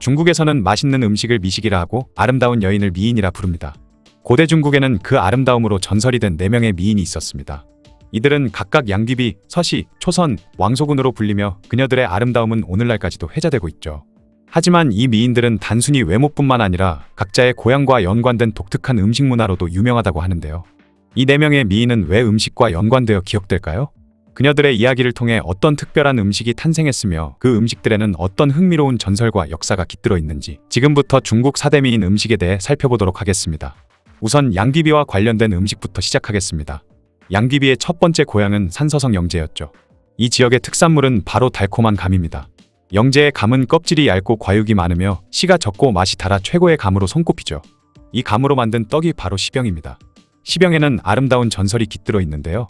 중국에서는 맛있는 음식을 미식이라 하고 아름다운 여인을 미인이라 부릅니다. 고대 중국에는 그 아름다움으로 전설이 된 4명의 미인이 있었습니다. 이들은 각각 양귀비, 서시, 초선, 왕소군으로 불리며 그녀들의 아름다움은 오늘날까지도 회자되고 있죠. 하지만 이 미인들은 단순히 외모뿐만 아니라 각자의 고향과 연관된 독특한 음식 문화로도 유명하다고 하는데요. 이 4명의 미인은 왜 음식과 연관되어 기억될까요? 그녀들의 이야기를 통해 어떤 특별한 음식이 탄생했으며 그 음식들에는 어떤 흥미로운 전설과 역사가 깃들어 있는지 지금부터 중국 4대 미인 음식에 대해 살펴보도록 하겠습니다. 우선 양귀비와 관련된 음식부터 시작하겠습니다. 양귀비의 첫 번째 고향은 산서성 영제였죠. 이 지역의 특산물은 바로 달콤한 감입니다. 영제의 감은 껍질이 얇고 과육이 많으며 씨가 적고 맛이 달아 최고의 감으로 손꼽히죠. 이 감으로 만든 떡이 바로 시병입니다. 시병에는 아름다운 전설이 깃들어 있는데요.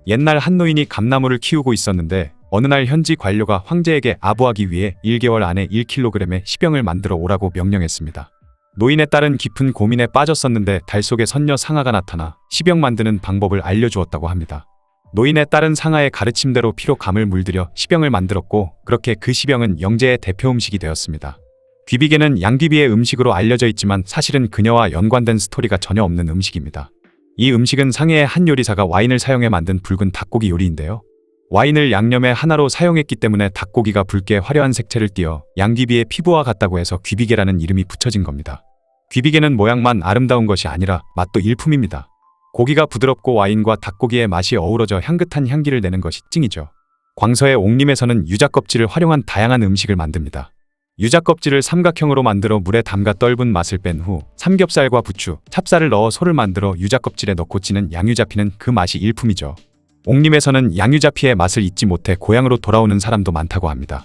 옛날 한 노인이 감나무를 키우고 있었는데 어느 날 현지 관료가 황제에게 아부하기 위해 1개월 안에 1kg의 시병을 만들어 오라고 명령했습니다. 노인의 딸은 깊은 고민에 빠졌었는데 달 속에 선녀 상아가 나타나 시병 만드는 방법을 알려주었다고 합니다. 노인의 딸은 상아의 가르침대로 피로 감을 물들여 시병을 만들었고 그렇게 그 시병은 영제의 대표 음식이 되었습니다. 귀비계는 양귀비의 음식으로 알려져 있지만 사실은 그녀와 연관된 스토리가 전혀 없는 음식입니다. 이 음식은 상해의 한 요리사가 와인을 사용해 만든 붉은 닭고기 요리인데요. 와인을 양념의 하나로 사용했기 때문에 닭고기가 붉게 화려한 색채를 띠어 양귀비의 피부와 같다고 해서 귀비계라는 이름이 붙여진 겁니다. 귀비계는 모양만 아름다운 것이 아니라 맛도 일품입니다. 고기가 부드럽고 와인과 닭고기의 맛이 어우러져 향긋한 향기를 내는 것이 특징이죠. 광서의 옥림에서는 유자 껍질을 활용한 다양한 음식을 만듭니다. 유자 껍질을 삼각형으로 만들어 물에 담가 떫은 맛을 뺀 후 삼겹살과 부추, 찹쌀을 넣어 소를 만들어 유자 껍질에 넣고 찌는 양유자피는 그 맛이 일품이죠. 옥림에서는 양유자피의 맛을 잊지 못해 고향으로 돌아오는 사람도 많다고 합니다.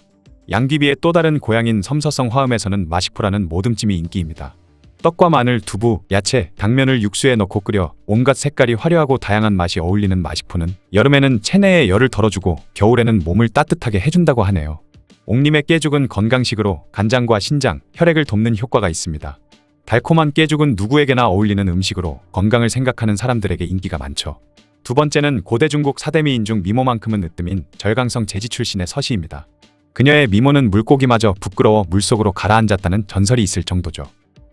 양귀비의 또 다른 고향인 섬서성 화음에서는 마식포라는 모듬찜이 인기입니다. 떡과 마늘, 두부, 야채, 당면을 육수에 넣고 끓여 온갖 색깔이 화려하고 다양한 맛이 어울리는 마식포는 여름에는 체내에 열을 덜어주고 겨울에는 몸을 따뜻하게 해준다고 하네요. 옥림의 깨죽은 건강식으로 간장과 신장, 혈액을 돕는 효과가 있습니다. 달콤한 깨죽은 누구에게나 어울리는 음식으로 건강을 생각하는 사람들에게 인기가 많죠. 두 번째는 고대 중국 4대 미인 중 미모만큼은 으뜸인 절강성 제지 출신의 서시입니다. 그녀의 미모는 물고기마저 부끄러워 물속으로 가라앉았다는 전설이 있을 정도죠.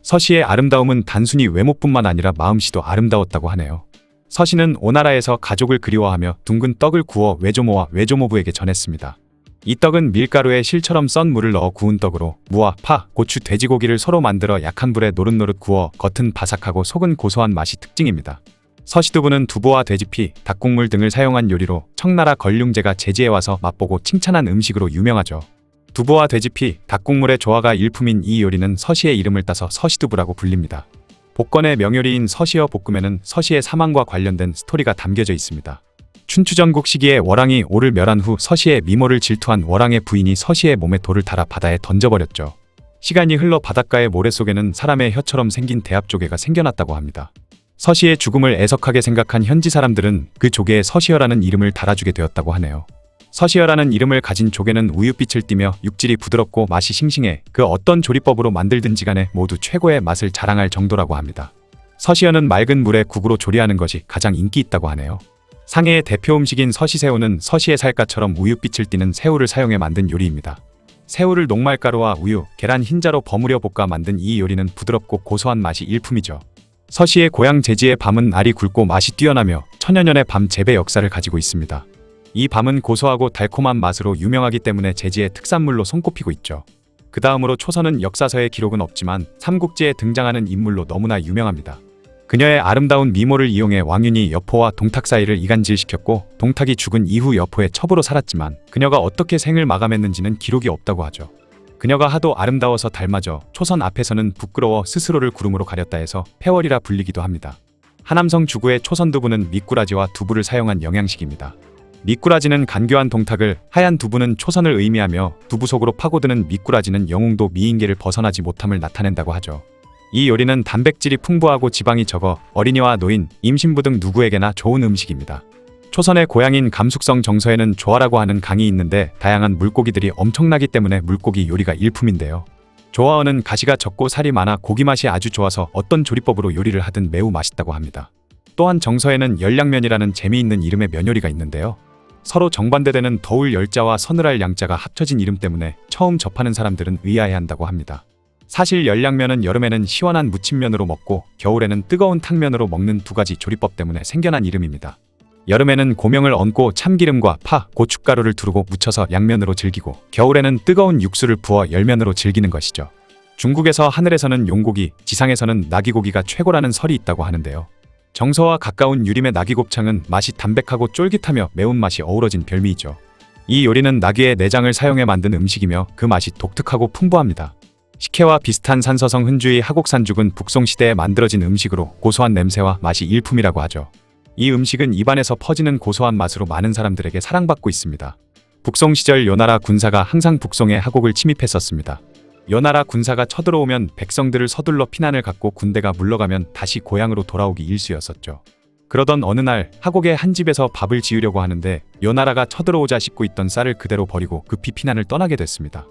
서시의 아름다움은 단순히 외모뿐만 아니라 마음씨도 아름다웠다고 하네요. 서시는 오나라에서 가족을 그리워하며 둥근 떡을 구워 외조모와 외조모부에게 전했습니다. 이 떡은 밀가루에 실처럼 썬 물을 넣어 구운 떡으로 무와 파, 고추, 돼지고기를 서로 만들어 약한 불에 노릇노릇 구워 겉은 바삭하고 속은 고소한 맛이 특징입니다. 서시두부는 두부와 돼지피, 닭국물 등을 사용한 요리로 청나라 걸륭제가 제지에 와서 맛보고 칭찬한 음식으로 유명하죠. 두부와 돼지피, 닭국물의 조화가 일품인 이 요리는 서시의 이름을 따서 서시두부라고 불립니다. 복건의 명요리인 서시어 볶음에는 서시의 사망과 관련된 스토리가 담겨져 있습니다. 춘추전국 시기에 워랑이 오를 멸한 후 서시의 미모를 질투한 워랑의 부인이 서시의 몸에 돌을 달아 바다에 던져버렸죠. 시간이 흘러 바닷가의 모래 속에는 사람의 혀처럼 생긴 대합조개가 생겨났다고 합니다. 서시의 죽음을 애석하게 생각한 현지 사람들은 그 조개에 서시어라는 이름을 달아주게 되었다고 하네요. 서시어라는 이름을 가진 조개는 우윳빛을 띠며 육질이 부드럽고 맛이 싱싱해 그 어떤 조리법으로 만들든지 간에 모두 최고의 맛을 자랑할 정도라고 합니다. 서시어는 맑은 물에 국으로 조리하는 것이 가장 인기 있다고 하네요. 상해의 대표 음식인 서시새우는 서시의 살갗처럼 우윳빛을 띠는 새우를 사용해 만든 요리입니다. 새우를 녹말가루와 우유, 계란 흰자로 버무려 볶아 만든 이 요리는 부드럽고 고소한 맛이 일품이죠. 서시의 고향 제지의 밤은 알이 굵고 맛이 뛰어나며 천여년의 밤 재배 역사를 가지고 있습니다. 이 밤은 고소하고 달콤한 맛으로 유명하기 때문에 제지의 특산물로 손꼽히고 있죠. 그 다음으로 초선은 역사서에 기록은 없지만 삼국지에 등장하는 인물로 너무나 유명합니다. 그녀의 아름다운 미모를 이용해 왕윤이 여포와 동탁 사이를 이간질시켰고 동탁이 죽은 이후 여포의 첩으로 살았지만 그녀가 어떻게 생을 마감했는지는 기록이 없다고 하죠. 그녀가 하도 아름다워서 닮아져 초선 앞에서는 부끄러워 스스로를 구름으로 가렸다 해서 폐월이라 불리기도 합니다. 하남성 주구의 초선두부는 미꾸라지와 두부를 사용한 영양식입니다. 미꾸라지는 간교한 동탁을, 하얀 두부는 초선을 의미하며 두부 속으로 파고드는 미꾸라지는 영웅도 미인계를 벗어나지 못함을 나타낸다고 하죠. 이 요리는 단백질이 풍부하고 지방이 적어 어린이와 노인, 임신부 등 누구에게나 좋은 음식입니다. 초선의 고향인 감숙성 정서에는 조화라고 하는 강이 있는데 다양한 물고기들이 엄청나기 때문에 물고기 요리가 일품인데요. 조화어는 가시가 적고 살이 많아 고기 맛이 아주 좋아서 어떤 조리법으로 요리를 하든 매우 맛있다고 합니다. 또한 정서에는 열량면이라는 재미있는 이름의 면요리가 있는데요. 서로 정반대되는 더울 열자와 서늘할 양자가 합쳐진 이름 때문에 처음 접하는 사람들은 의아해한다고 합니다. 사실 열량면은 여름에는 시원한 무침면으로 먹고 겨울에는 뜨거운 탕면으로 먹는 두 가지 조리법 때문에 생겨난 이름입니다. 여름에는 고명을 얹고 참기름과 파, 고춧가루를 두르고 무쳐서 양면으로 즐기고 겨울에는 뜨거운 육수를 부어 열면으로 즐기는 것이죠. 중국에서 하늘에서는 용고기, 지상에서는 나귀고기가 최고라는 설이 있다고 하는데요. 정서와 가까운 유림의 나귀곱창은 맛이 담백하고 쫄깃하며 매운맛이 어우러진 별미이죠. 이 요리는 나귀의 내장을 사용해 만든 음식이며 그 맛이 독특하고 풍부합니다. 식혜와 비슷한 산서성 흔주의 하곡산죽은 북송시대에 만들어진 음식으로 고소한 냄새와 맛이 일품이라고 하죠. 이 음식은 입안에서 퍼지는 고소한 맛으로 많은 사람들에게 사랑받고 있습니다. 북송 시절 요나라 군사가 항상 북송에 하곡을 침입했었습니다. 요나라 군사가 쳐들어오면 백성들을 서둘러 피난을 갖고 군대가 물러가면 다시 고향으로 돌아오기 일쑤였었죠. 그러던 어느 날 하곡의 한 집에서 밥을 지으려고 하는데 요나라가 쳐들어오자 씻고 있던 쌀을 그대로 버리고 급히 피난을 떠나게 됐습니다.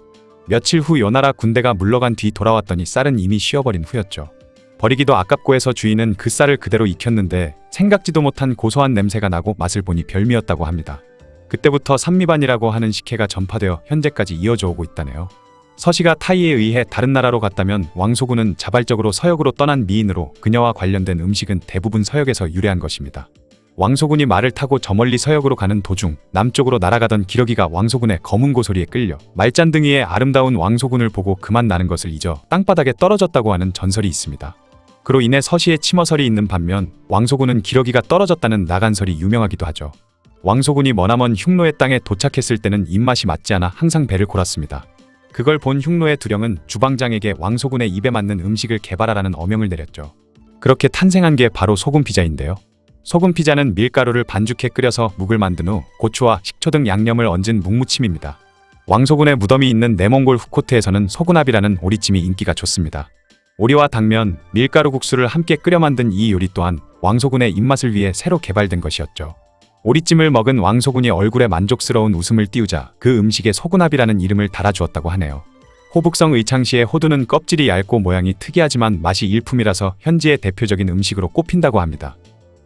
며칠 후 요나라 군대가 물러간 뒤 돌아왔더니 쌀은 이미 쉬어버린 후였죠. 버리기도 아깝고 해서 주인은 그 쌀을 그대로 익혔는데 생각지도 못한 고소한 냄새가 나고 맛을 보니 별미였다고 합니다. 그때부터 산미반이라고 하는 식혜가 전파되어 현재까지 이어져 오고 있다네요. 서씨가 타이에 의해 다른 나라로 갔다면 왕소군은 자발적으로 서역으로 떠난 미인으로 그녀와 관련된 음식은 대부분 서역에서 유래한 것입니다. 왕소군이 말을 타고 저 멀리 서역으로 가는 도중 남쪽으로 날아가던 기러기가 왕소군의 검은 고소리에 끌려 말잔등이의 아름다운 왕소군을 보고 그만 나는 것을 잊어 땅바닥에 떨어졌다고 하는 전설이 있습니다. 그로 인해 서시에 침어설이 있는 반면 왕소군은 기러기가 떨어졌다는 나간설이 유명하기도 하죠. 왕소군이 머나먼 흉노의 땅에 도착했을 때는 입맛이 맞지 않아 항상 배를 골았습니다. 그걸 본 흉노의 두령은 주방장에게 왕소군의 입에 맞는 음식을 개발하라는 어명을 내렸죠. 그렇게 탄생한 게 바로 소금피자인데요. 소금피자는 밀가루를 반죽해 끓여서 묵을 만든 후 고추와 식초 등 양념을 얹은 묵무침입니다. 왕소군의 무덤이 있는 내몽골 후코트에서는 소군합이라는 오리찜이 인기가 좋습니다. 오리와 당면, 밀가루 국수를 함께 끓여 만든 이 요리 또한 왕소군의 입맛을 위해 새로 개발된 것이었죠. 오리찜을 먹은 왕소군이 얼굴에 만족스러운 웃음을 띄우자 그 음식에 소군합이라는 이름을 달아주었다고 하네요. 호북성 의창시의 호두는 껍질이 얇고 모양이 특이하지만 맛이 일품이라서 현지의 대표적인 음식으로 꼽힌다고 합니다.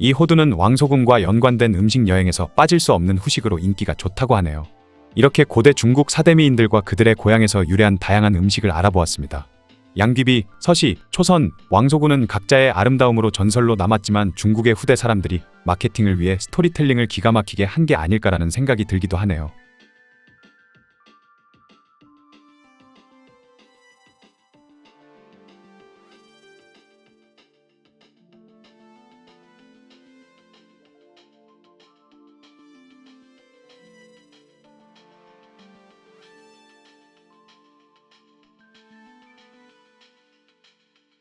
이 호두는 왕소군과 연관된 음식 여행에서 빠질 수 없는 후식으로 인기가 좋다고 하네요. 이렇게 고대 중국 사대미인들과 그들의 고향에서 유래한 다양한 음식을 알아보았습니다. 양귀비, 서시, 초선, 왕소군은 각자의 아름다움으로 전설로 남았지만 중국의 후대 사람들이 마케팅을 위해 스토리텔링을 기가 막히게 한 게 아닐까라는 생각이 들기도 하네요.